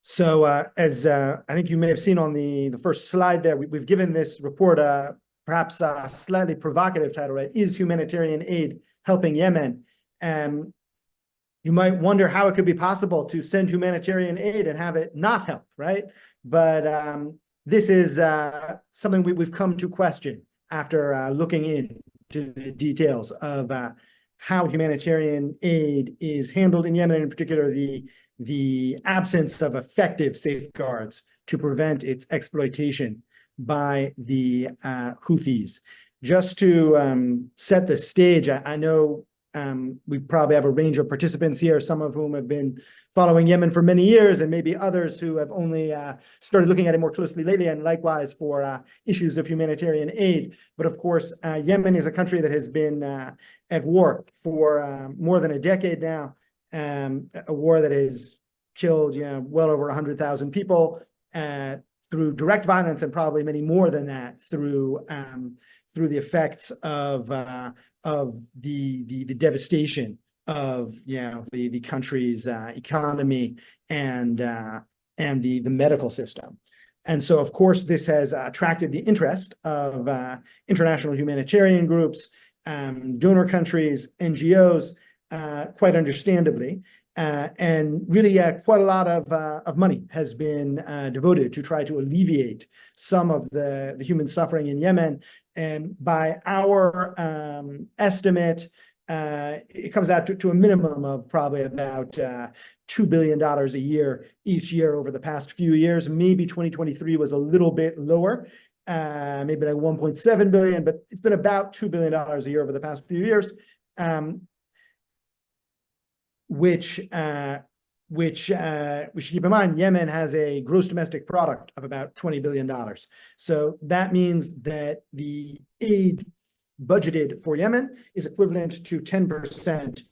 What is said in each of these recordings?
So as I think you may have seen on the first slide there, we've given this report perhaps a slightly provocative title, right? Is humanitarian aid helping Yemen? And you might wonder how it could be possible to send humanitarian aid and have it not help, right? But this is something we've come to question after looking into the details of how humanitarian aid is handled in Yemen, in particular the absence of effective safeguards to prevent its exploitation by the Houthis. Just to set the stage, I know we probably have a range of participants here, some of whom have been following Yemen for many years, and maybe others who have only started looking at it more closely lately, and likewise for issues of humanitarian aid. But of course, Yemen is a country that has been at war for more than a decade now, a war that has killed well over 100,000 people through direct violence, and probably many more than that through the effects of the devastation of the country's economy and the medical system. And so, of course, this has attracted the interest of international humanitarian groups, donor countries, NGOs, quite understandably. And really, quite a lot of money has been devoted to try to alleviate some of the human suffering in Yemen. And by our estimate, it comes out to a minimum of probably about $2 billion a year each year over the past few years. Maybe 2023 was a little bit lower, maybe like 1.7 billion, but it's been about $2 billion a year over the past few years. Which we should keep in mind, Yemen has a gross domestic product of about $20 billion. So that means that the aid budgeted for Yemen is equivalent to 10%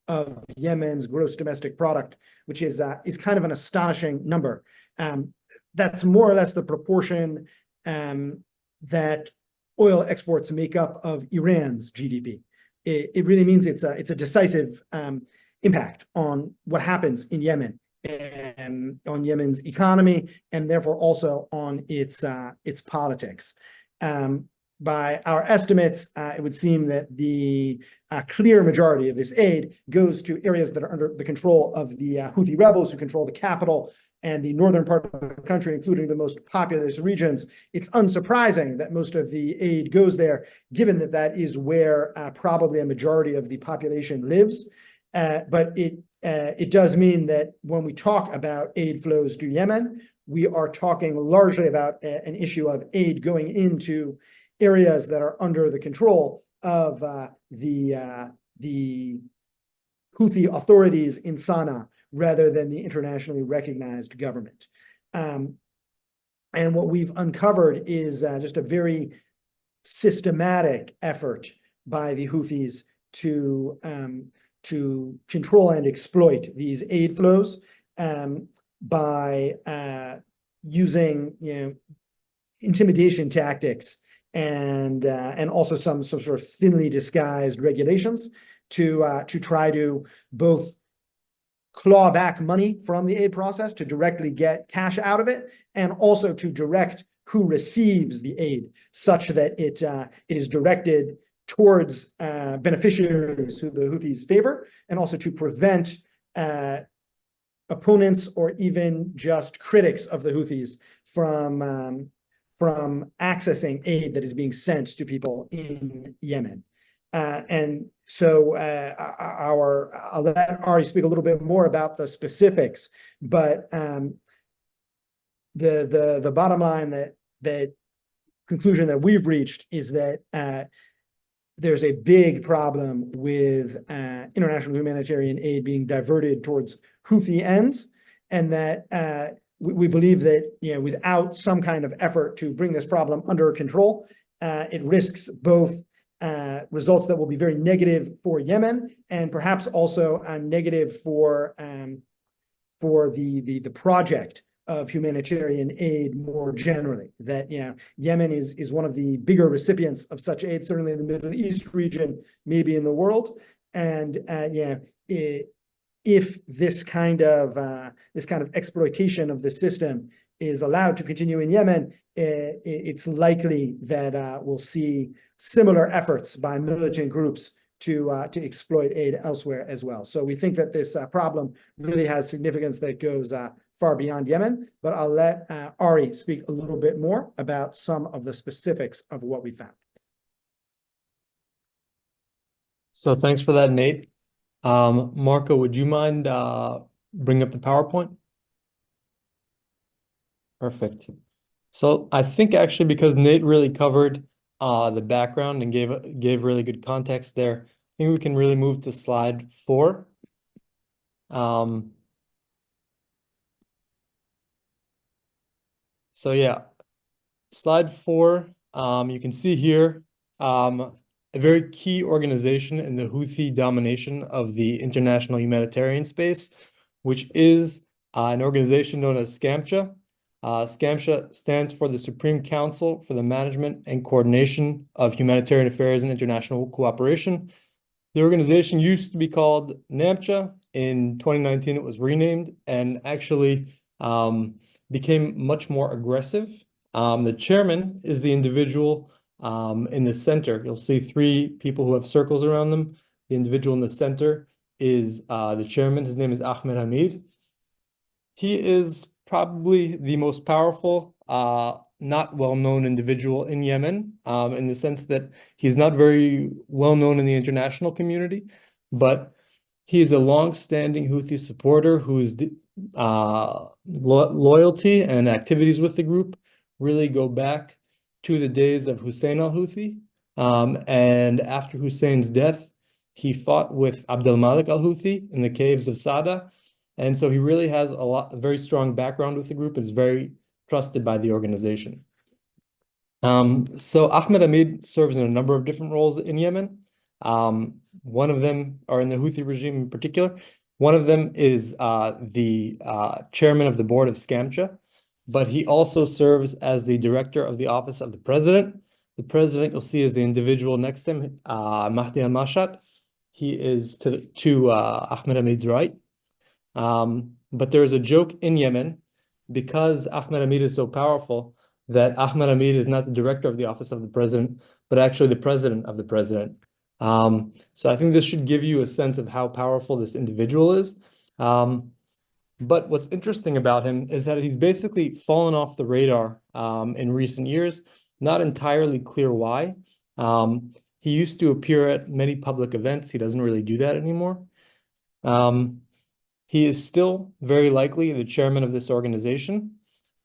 of Yemen's gross domestic product, which is kind of an astonishing number. That's more or less the proportion that oil exports make up of Iran's GDP. It really means it's a decisive impact on what happens in Yemen and on Yemen's economy, and therefore also on its politics. By our estimates, it would seem that the clear majority of this aid goes to areas that are under the control of the Houthi rebels, who control the capital and the northern part of the country, including the most populous regions. It's unsurprising that most of the aid goes there, given that that is where probably a majority of the population lives. But it does mean that when we talk about aid flows to Yemen, we are talking largely about an issue of aid going into areas that are under the control of the Houthi authorities in Sana'a, rather than the internationally recognized government. And what we've uncovered is just a very systematic effort by the Houthis to control and exploit these aid flows by using intimidation tactics and also some sort of thinly disguised regulations to try to both claw back money from the aid process, to directly get cash out of it, and also to direct who receives the aid, such that it is directed towards beneficiaries who the Houthis favor, and also to prevent opponents or even just critics of the Houthis from accessing aid that is being sent to people in Yemen. And so I'll let Ari speak a little bit more about the specifics, but the bottom line, that conclusion that we've reached, is that there's a big problem with international humanitarian aid being diverted towards Houthi ends, and that we believe that without some kind of effort to bring this problem under control, it risks both results that will be very negative for Yemen, and perhaps also negative for the project of humanitarian aid more generally. That Yemen is one of the bigger recipients of such aid, certainly in the Middle East region, maybe in the world, and if this kind of exploitation of the system is allowed to continue in Yemen, it's likely that we'll see similar efforts by militant groups to exploit aid elsewhere as well. So we think that this problem really has significance that goes far beyond Yemen, but I'll let Ari speak a little bit more about some of the specifics of what we found. So thanks for that, Nate. Marco, would you mind bring up the PowerPoint? Perfect. So I think actually because Nate really covered the background and gave really good context there, I think we can really move to slide 4. So yeah, slide 4, you can see here a very key organization in the Houthi domination of the international humanitarian space, which is an organization known as SCAMCHA. SCAMCHA stands for the Supreme Council for the Management and Coordination of Humanitarian Affairs and International Cooperation. The organization used to be called NAMCHA. In 2019, it was renamed and actually became much more aggressive. The chairman is the individual in the center. You'll see 3 people who have circles around them. The individual in the center is the chairman. His name is Ahmed Hamid. He is probably the most powerful, not well-known individual in Yemen, in the sense that he's not very well-known in the international community, but he is a long-standing Houthi supporter whose loyalty and activities with the group really go back to the days of Hussein al-Houthi. And after Hussein's death, he fought with Abdel Malik al-Houthi in the caves of Sada. And so he really has a very strong background with the group and is very trusted by the organization. So Ahmed Hamid serves in a number of different roles in Yemen. One of them are in the Houthi regime in particular. One of them is the chairman of the board of SCAMCHA, but he also serves as the director of the office of the president. The president you'll see is the individual next to him, Mahdi al-Mashat. He is to Ahmed Hamid's right. But there is a joke in Yemen because Ahmed Hamid is so powerful that Ahmed Hamid is not the director of the office of the president, but actually the president of the president. So I think this should give you a sense of how powerful this individual is. But what's interesting about him is that he's basically fallen off the radar in recent years. Not entirely clear why. He used to appear at many public events. He doesn't really do that anymore. He is still very likely the chairman of this organization.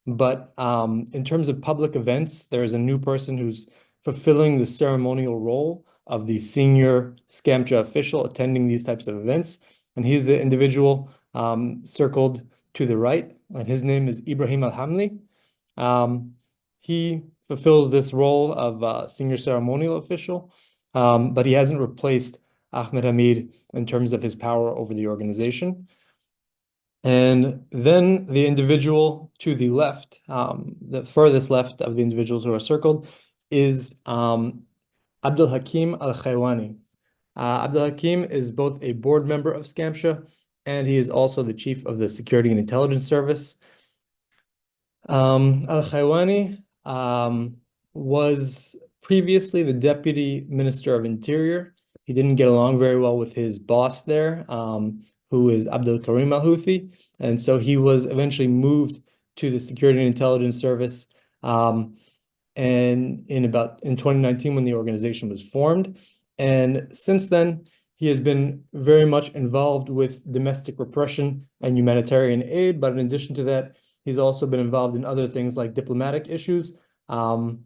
But in terms of public events, there is a new person who's fulfilling the ceremonial role of the senior SCAMCHA official attending these types of events. And he's the individual circled to the right, and his name is Ibrahim al-Hamli. He fulfills this role of senior ceremonial official, but he hasn't replaced Ahmed Hamid in terms of his power over the organization. And then the individual to the left, the furthest left of the individuals who are circled, is Abdul Hakim al-Khaiwani. Abdul Hakim is both a board member of SCAMCHA and he is also the chief of the Security and Intelligence Service. Al-Khaiwani was previously the Deputy Minister of Interior. He didn't get along very well with his boss there, who is Abdul Karim al-Houthi. And so he was eventually moved to the Security and Intelligence Service and in 2019 when the organization was formed. And since then, he has been very much involved with domestic repression and humanitarian aid. But in addition to that, he's also been involved in other things like diplomatic issues. And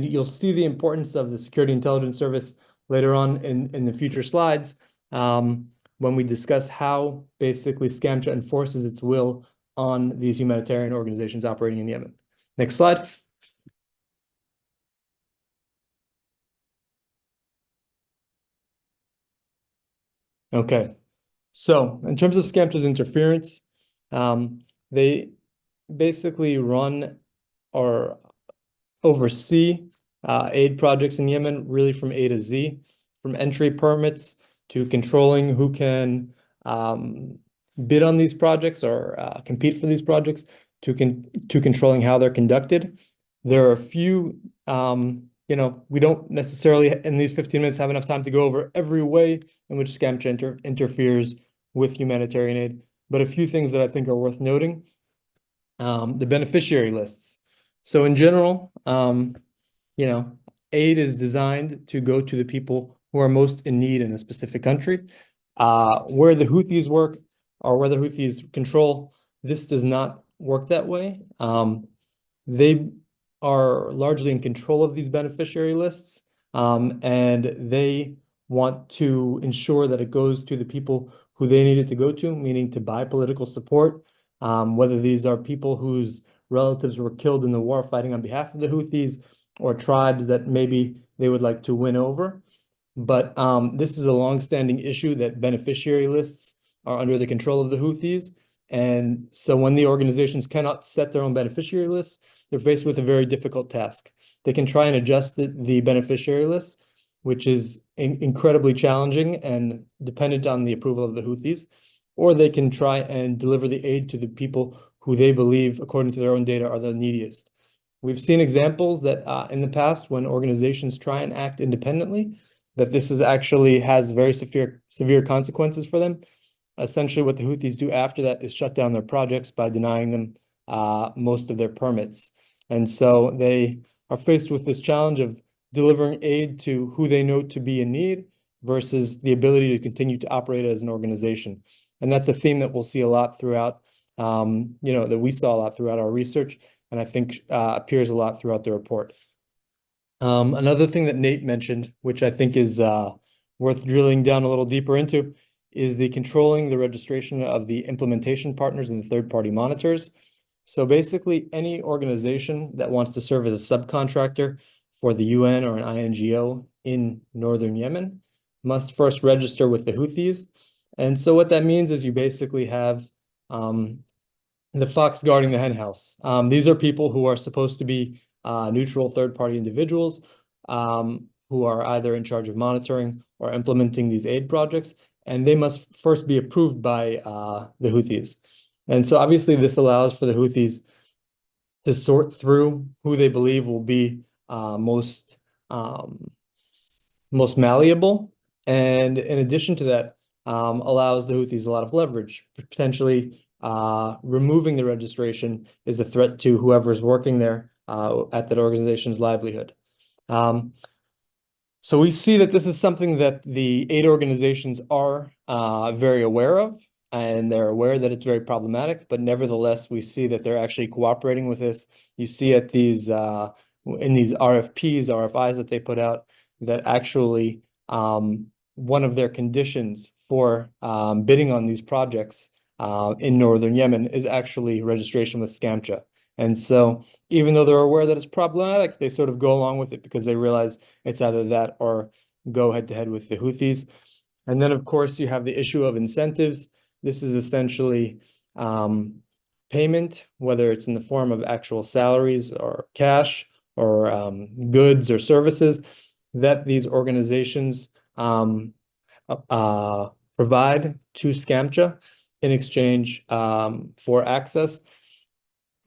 you'll see the importance of the Security Intelligence Service later on in the future slides when we discuss how basically SCAMCHA enforces its will on these humanitarian organizations operating in Yemen. Next slide. Okay, so in terms of SCAMCHA's interference, they basically run or oversee aid projects in Yemen, really from A to Z, from entry permits to controlling who can bid on these projects or compete for these projects to controlling how they're conducted. There are a few, we don't necessarily in these 15 minutes have enough time to go over every way in which SCAMCHA interferes with humanitarian aid, but a few things that I think are worth noting. The beneficiary lists. So in general, aid is designed to go to the people who are most in need in a specific country. Where the Houthis work or where the Houthis control, this does not work that way. They are largely in control of these beneficiary lists, and they want to ensure that it goes to the people who they need it to go to, meaning to buy political support, whether these are people whose relatives were killed in the war fighting on behalf of the Houthis or tribes that maybe they would like to win over. But this is a long-standing issue that beneficiary lists are under the control of the Houthis. And so when the organizations cannot set their own beneficiary lists, they're faced with a very difficult task. They can try and adjust the beneficiary lists, which is incredibly challenging and dependent on the approval of the Houthis, or they can try and deliver the aid to the people who they believe, according to their own data, are the neediest. We've seen examples that in the past, when organizations try and act independently, that this is actually has very severe consequences for them. Essentially, what the Houthis do after that is shut down their projects by denying them most of their permits. And so they are faced with this challenge of delivering aid to who they know to be in need versus the ability to continue to operate as an organization. And that's a theme that we'll see a lot throughout, that we saw a lot throughout our research, and I think appears a lot throughout the report. Another thing that Nate mentioned, which I think is worth drilling down a little deeper into, is the controlling the registration of the implementation partners and the third-party monitors. So basically, any organization that wants to serve as a subcontractor for the UN or an INGO in northern Yemen must first register with the Houthis. And so what that means is you basically have the fox guarding the hen house. These are people who are supposed to be neutral third-party individuals who are either in charge of monitoring or implementing these aid projects, and they must first be approved by the Houthis. And so obviously this allows for the Houthis to sort through who they believe will be most malleable. And in addition to that, allows the Houthis a lot of leverage. Potentially removing the registration is a threat to whoever's working there at that organization's livelihood. So we see that this is something that the aid organizations are very aware of, and they're aware that it's very problematic, but nevertheless, we see that they're actually cooperating with this. You see at these, in these RFPs, RFIs that they put out, that actually one of their conditions for bidding on these projects in northern Yemen is actually registration with SCAMCHA. And so even though they're aware that it's problematic, they sort of go along with it because they realize it's either that or go head-to-head with the Houthis. And then, of course, you have the issue of incentives. This is essentially payment, whether it's in the form of actual salaries or cash or goods or services that these organizations provide to SCAMCHA in exchange for access.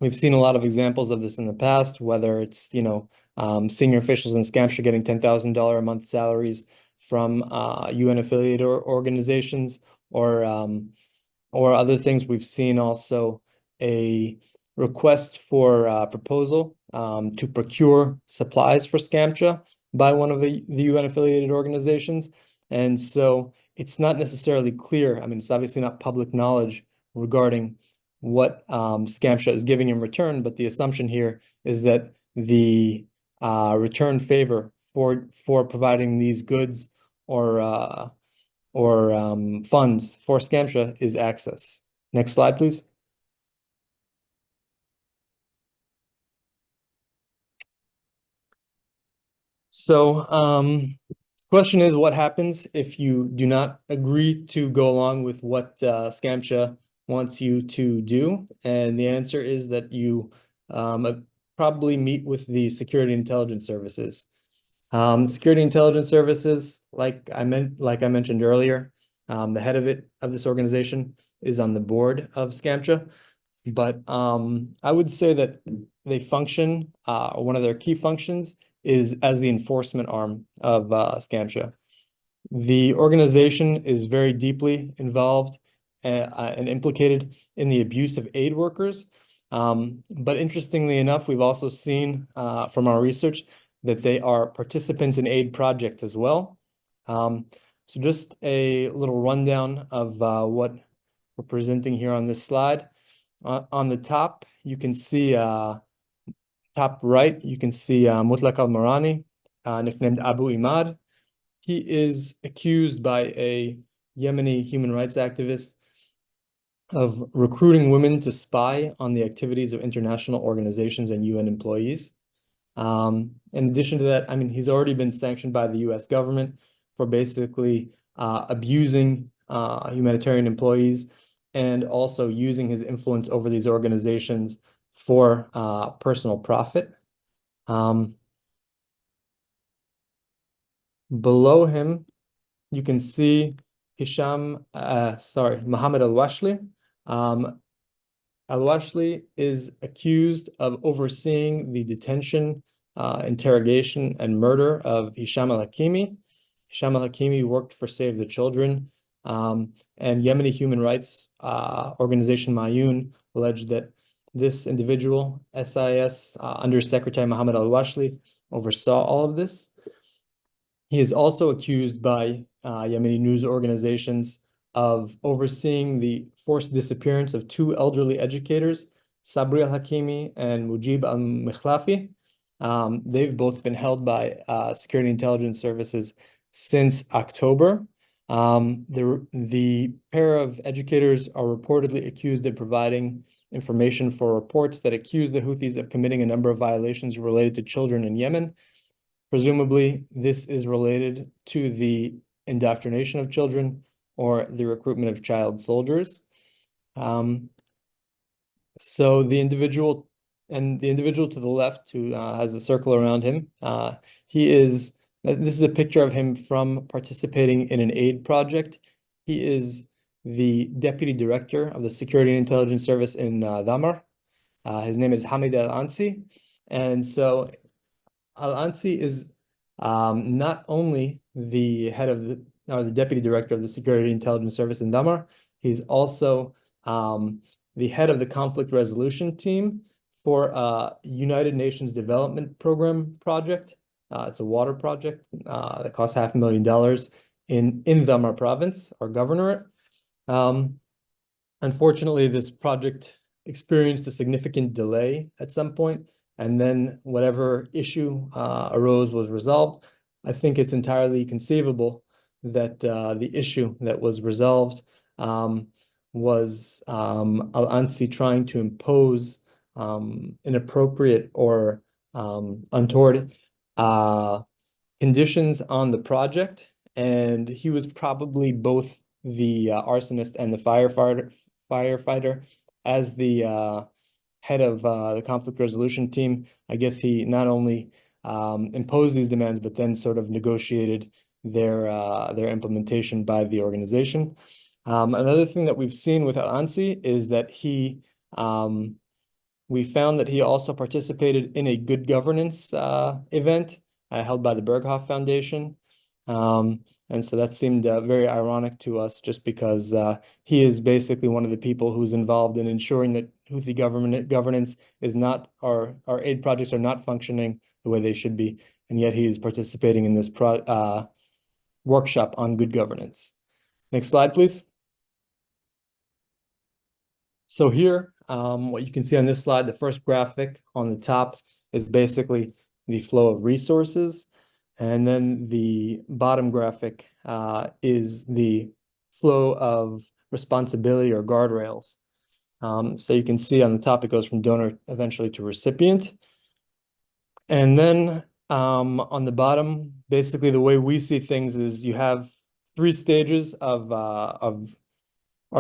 We've seen a lot of examples of this in the past, whether it's, senior officials in SCAMCHA getting $10,000 a month salaries from UN affiliated organizations or other things. We've seen also a request for a proposal to procure supplies for SCAMCHA by one of the UN affiliated organizations. And so it's not necessarily clear. I mean, it's obviously not public knowledge regarding what SCAMCHA is giving in return, but the assumption here is that the return favor for providing these goods or funds for SCAMCHA is access. Next slide, please. So question is, what happens if you do not agree to go along with what SCAMCHA wants you to do? And the answer is that you probably meet with the security intelligence services. Security intelligence services, like I mentioned earlier, The head of this organization is on the board of Scamcha. But I would say that they function, one of their key functions is as the enforcement arm of Scamcha. The organization is very deeply involved and implicated in the abuse of aid workers. But interestingly enough, we've also seen from our research that they are participants in aid projects as well. So just a little rundown of what we're presenting here on this slide. On the top, you can see, top right, you can see Mutlaq al-Marani, nicknamed Abu Imad. He is accused by a Yemeni human rights activist of recruiting women to spy on the activities of international organizations and UN employees. In addition to that, I mean, he's already been sanctioned by the US government for basically abusing humanitarian employees and also using his influence over these organizations for personal profit. Below him, you can see Mohammed al-Washli. Al-Washli is accused of overseeing the detention, interrogation, and murder of Hisham al-Hakimi. Hisham al-Hakimi worked for Save the Children, and Yemeni human rights organization Mayun alleged that this individual, SIS Under Secretary Mohammed al-Washli, oversaw all of this. He is also accused by Yemeni news organizations of overseeing the forced disappearance of two elderly educators, Sabri al-Hakimi and Mujib al-Mikhlafi. They've both been held by security intelligence services since October. The pair of educators are reportedly accused of providing information for reports that accuse the Houthis of committing a number of violations related to children in Yemen. Presumably, this is related to the indoctrination of children or the recruitment of child soldiers. So the individual to the left who has a circle around him, this is a picture of him from participating in an aid project. He is the deputy director of the Security and Intelligence Service in Dhamar. His name is Hamid Al-Ansi. And so Al-Ansi is not only the head of the deputy director of the Security Intelligence Service in Dhamar, he's also the head of the conflict resolution team for United Nations Development Program project. It's a water project that costs $500,000 in Dhamar province or governorate. Unfortunately, this project experienced a significant delay at some point, and then whatever issue arose was resolved. I think it's entirely conceivable that the issue that was resolved was Al-Ansi trying to impose inappropriate or untoward conditions on the project, and he was probably both the arsonist and the firefighter as the head of the conflict resolution team. I guess he not only imposed these demands, but then sort of negotiated their implementation by the organization. Another thing that we've seen with Al-Ansi is that we found that he also participated in a good governance event held by the Berghoff Foundation. And so that seemed very ironic to us, just because he is basically one of the people who's involved in ensuring that Houthi governance is not, our aid projects are not functioning the way they should be, and yet he is participating in this workshop on good governance. Next slide, please. So here, what you can see on this slide, the first graphic on the top is basically the flow of resources. And then the bottom graphic is the flow of responsibility or guardrails. So you can see on the top, it goes from donor eventually to recipient. And then on the bottom, basically the way we see things is you have three stages or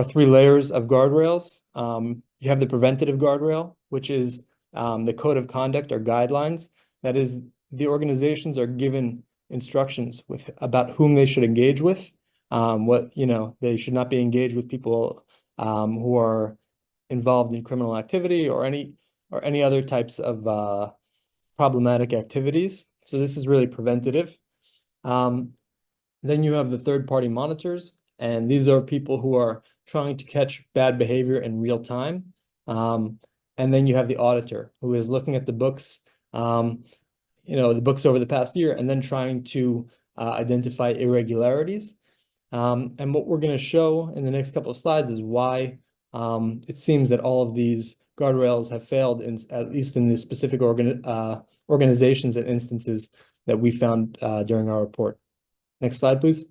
three layers of guardrails. You have the preventative guardrail, which is the code of conduct or guidelines. That is, the organizations are given instructions about whom they should engage with. they should not be engaged with people who are involved in criminal activity or any other types of problematic activities. So this is really preventative. Then you have the third-party monitors, and these are people who are trying to catch bad behavior in real time. And then you have the auditor, who is looking at the books, the books over the past year, and then trying to identify irregularities. And what we're going to show in the next couple of slides is why it seems that all of these guardrails have failed, at least in the specific organizations and instances that we found during our report. Next slide, please.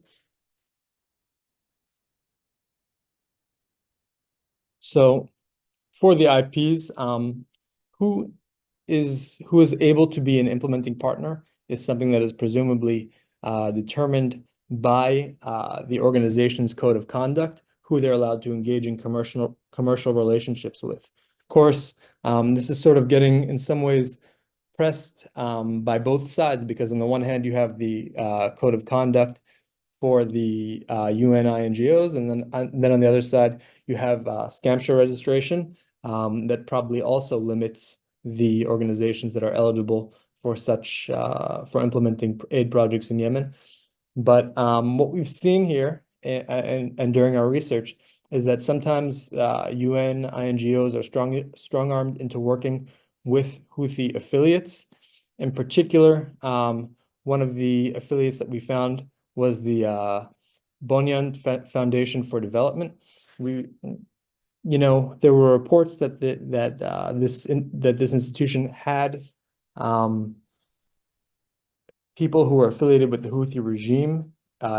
So for the IPs, who is able to be an implementing partner is something that is presumably determined by the organization's code of conduct, who they're allowed to engage in commercial relationships with. Of course, this is sort of getting, in some ways, pressed by both sides, because on the one hand, you have the code of conduct for the UN INGOs, and then on the other side, you have scamshow registration that probably also limits the organizations that are eligible for for implementing aid projects in Yemen. But what we've seen here and during our research is that sometimes UN INGOs are strong-armed into working with Houthi affiliates. In particular, one of the affiliates that we found was the Bonyan Foundation for Development. There were reports that this institution had people who were affiliated with the Houthi regime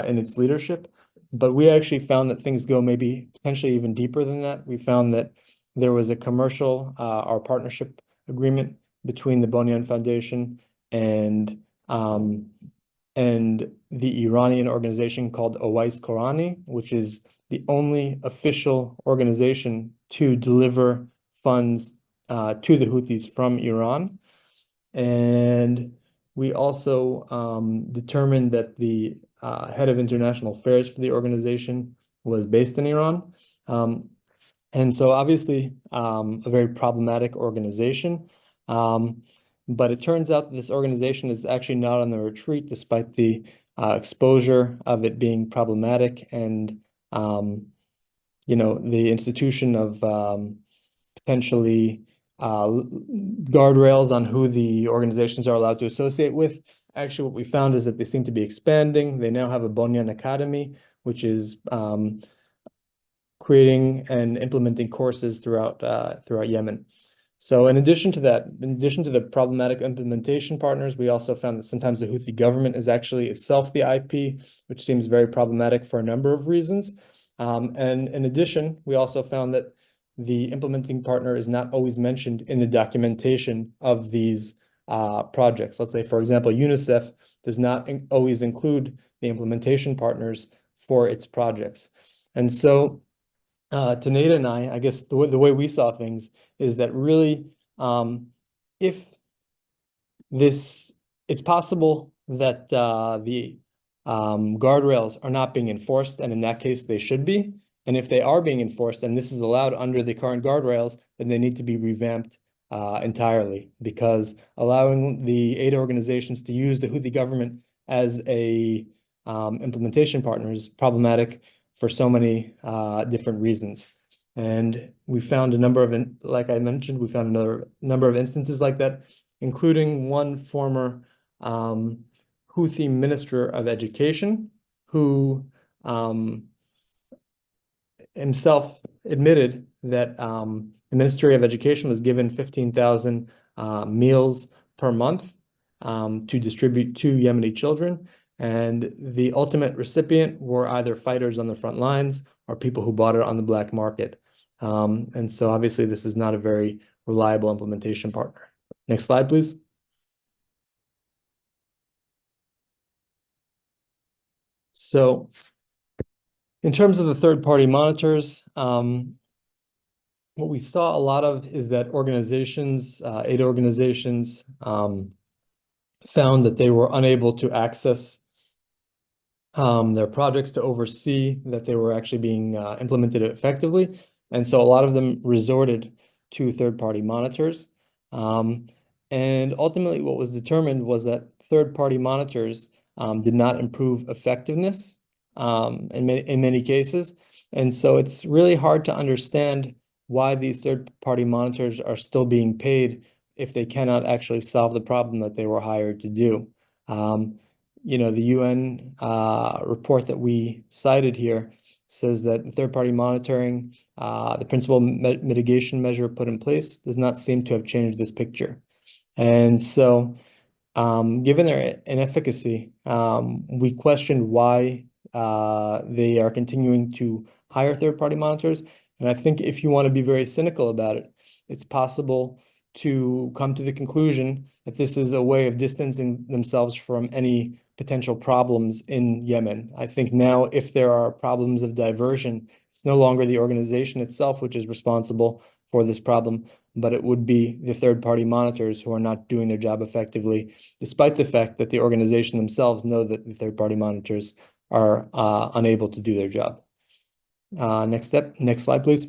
in its leadership, but we actually found that things go maybe potentially even deeper than that. We found that there was a commercial or partnership agreement between the Bonyan Foundation and the Iranian organization called Owais Korani, which is the only official organization to deliver funds to the Houthis from Iran. And we also determined that the head of international affairs for the organization was based in Iran. And so obviously a very problematic organization. But it turns out that this organization is actually not on the retreat, despite the exposure of it being problematic and, the institution of potentially guardrails on who the organizations are allowed to associate with. Actually, what we found is that they seem to be expanding. They now have a Bonyan Academy, which is creating and implementing courses throughout Yemen. So in addition to that, in addition to the problematic implementation partners, we also found that sometimes the Houthi government is actually itself the IP, which seems very problematic for a number of reasons. And in addition, we also found that the implementing partner is not always mentioned in the documentation of these projects. Let's say, for example, UNICEF does not always include the implementation partners for its projects. And so Taneda and I guess the way we saw things is that really, if it's possible that the guardrails are not being enforced, and in that case they should be. And if they are being enforced, and this is allowed under the current guardrails, then they need to be revamped entirely, because allowing the aid organizations to use the Houthi government as a implementation partner is problematic for so many different reasons. And we found like I mentioned, we found another number of instances like that, including one former Houthi Minister of Education who himself admitted that the Ministry of Education was given 15,000 meals per month to distribute to Yemeni children. And the ultimate recipient were either fighters on the front lines or people who bought it on the black market. And so obviously this is not a very reliable implementation partner. Next slide, please. So in terms of the third-party monitors, what we saw a lot of is that aid organizations, found that they were unable to access their projects to oversee that they were actually being implemented effectively. And so a lot of them resorted to third-party monitors. And ultimately, what was determined was that third-party monitors did not improve effectiveness in many cases. And so it's really hard to understand why these third-party monitors are still being paid if they cannot actually solve the problem that they were hired to do. The UN report that we cited here says that third-party monitoring, the principal mitigation measure put in place, does not seem to have changed this picture. And so, given their inefficacy, we questioned why they are continuing to hire third-party monitors. And I think if you want to be very cynical about it, it's possible to come to the conclusion that this is a way of distancing themselves from any potential problems in Yemen. I think now, if there are problems of diversion, it's no longer the organization itself which is responsible for this problem, but it would be the third-party monitors who are not doing their job effectively, despite the fact that the organization themselves know that the third-party monitors are unable to do their job. Next slide, please.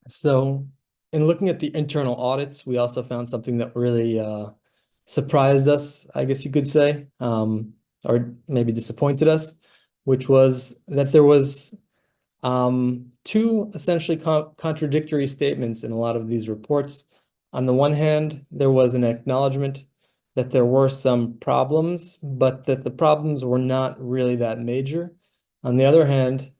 So in looking at the internal audits, we also found something that really surprised us, I guess you could say, or maybe disappointed us, which was that there was two essentially contradictory statements in a lot of these reports. On the one hand, there was an acknowledgement that there were some problems, but that the problems were not really that major. On the other hand,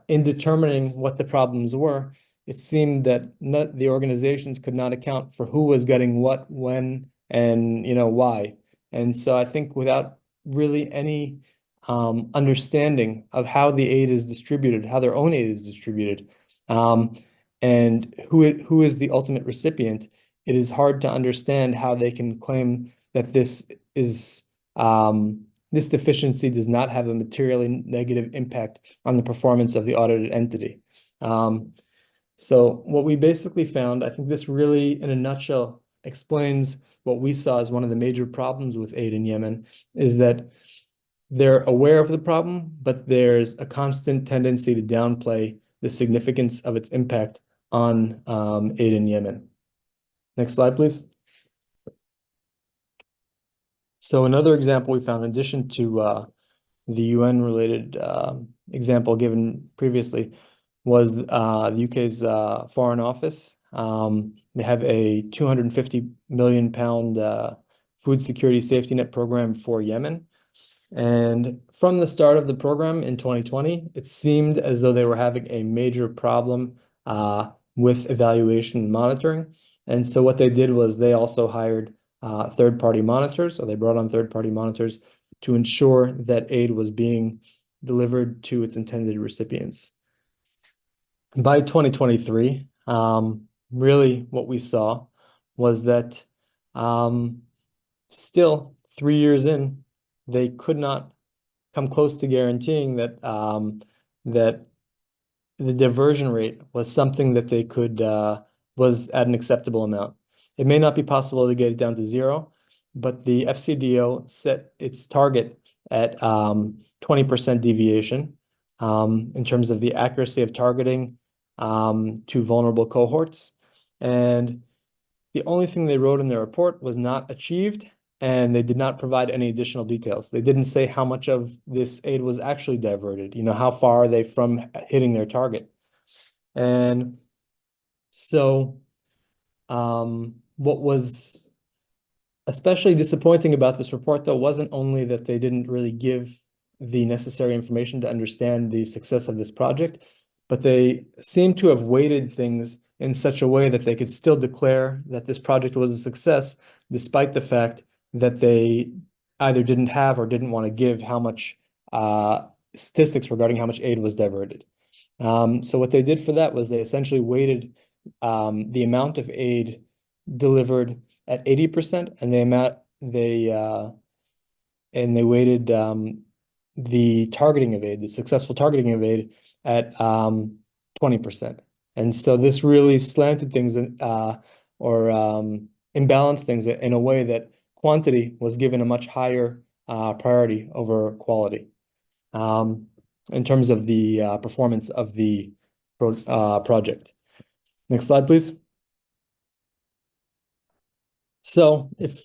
in determining what the problems were, it seemed that the organizations could not account for who was getting what, when, and why. And so I think without really any understanding of how the aid is distributed, how their own aid is distributed, and who is the ultimate recipient, it is hard to understand how they can claim that this deficiency does not have a materially negative impact on the performance of the audited entity. So what we basically found, I think this really, in a nutshell, explains what we saw as one of the major problems with aid in Yemen, is that they're aware of the problem, but there's a constant tendency to downplay the significance of its impact on aid in Yemen. Next slide, please. So another example we found, in addition to the UN-related example given previously, was the UK's Foreign Office. They have a £250 million food security safety net program for Yemen. And from the start of the program in 2020, it seemed as though they were having a major problem with evaluation and monitoring. And so what they did was they also hired third-party monitors, or they brought on third-party monitors to ensure that aid was being delivered to its intended recipients. By 2023, really what we saw was that still 3 years in, they could not come close to guaranteeing that that the diversion rate was something that they could was at an acceptable amount. It may not be possible to get it down to zero, but the FCDO set its target at 20% deviation in terms of the accuracy of targeting to vulnerable cohorts. And the only thing they wrote in their report was not achieved, and they did not provide any additional details. They didn't say how much of this aid was actually diverted, how far are they from hitting their target. And so what was especially disappointing about this report, though, wasn't only that they didn't really give the necessary information to understand the success of this project, but they seem to have weighted things in such a way that they could still declare that this project was a success, despite the fact that they either didn't have or didn't want to give how much statistics regarding how much aid was diverted. So what they did for that was they essentially weighted the amount of aid delivered at 80%, and they weighted the targeting of aid, the successful targeting of aid, at 20%. And so this really slanted things or imbalanced things in a way that quantity was given a much higher priority over quality in terms of the performance of the project. Next slide, please. So if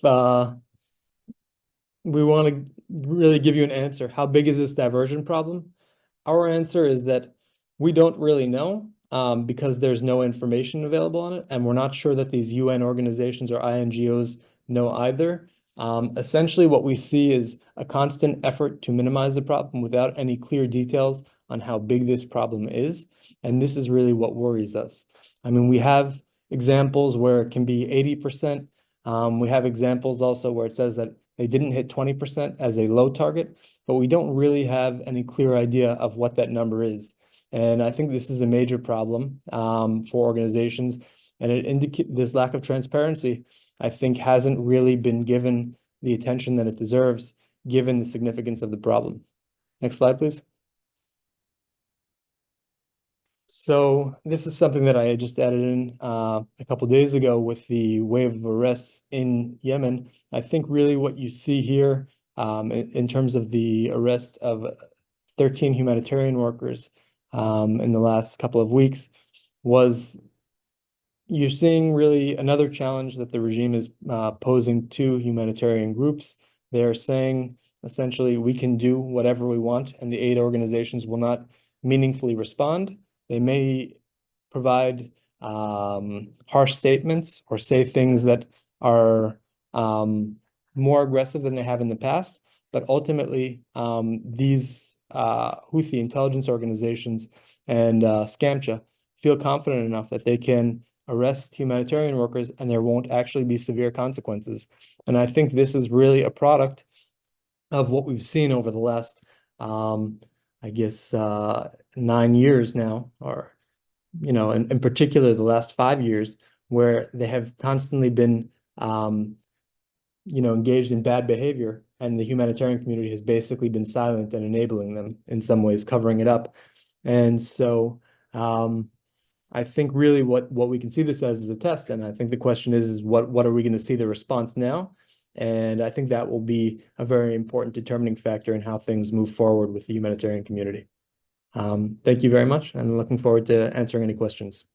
we want to really give you an answer, how big is this diversion problem? Our answer is that we don't really know because there's no information available on it, and we're not sure that these UN organizations or INGOs know either. Essentially, what we see is a constant effort to minimize the problem without any clear details on how big this problem is, and this is really what worries us. I mean, we have examples where it can be 80%. We have examples also where it says that they didn't hit 20% as a low target, but we don't really have any clear idea of what that number is. And I think this is a major problem for organizations, and it indicates this lack of transparency, I think, hasn't really been given the attention that it deserves, given the significance of the problem. Next slide, please. So this is something that I just added in a couple days ago with the wave of arrests in Yemen. I think really what you see here in terms of the arrest of 13 humanitarian workers in the last couple of weeks was you're seeing really another challenge that the regime is posing to humanitarian groups. They're saying essentially we can do whatever we want and the aid organizations will not meaningfully respond. They may provide harsh statements or say things that are more aggressive than they have in the past. But ultimately, these Houthi intelligence organizations and Scamcha feel confident enough that they can arrest humanitarian workers and there won't actually be severe consequences. And I think this is really a product of what we've seen over the last I guess 9 years now, or in particular the last 5 years, where they have constantly been engaged in bad behavior, and the humanitarian community has basically been silent and enabling them in some ways, covering it up. And so I think really what we can see this as is a test, and I think the question is what are we going to see the response now? And I think that will be a very important determining factor in how things move forward with the humanitarian community. Thank you very much, and looking forward to answering any questions.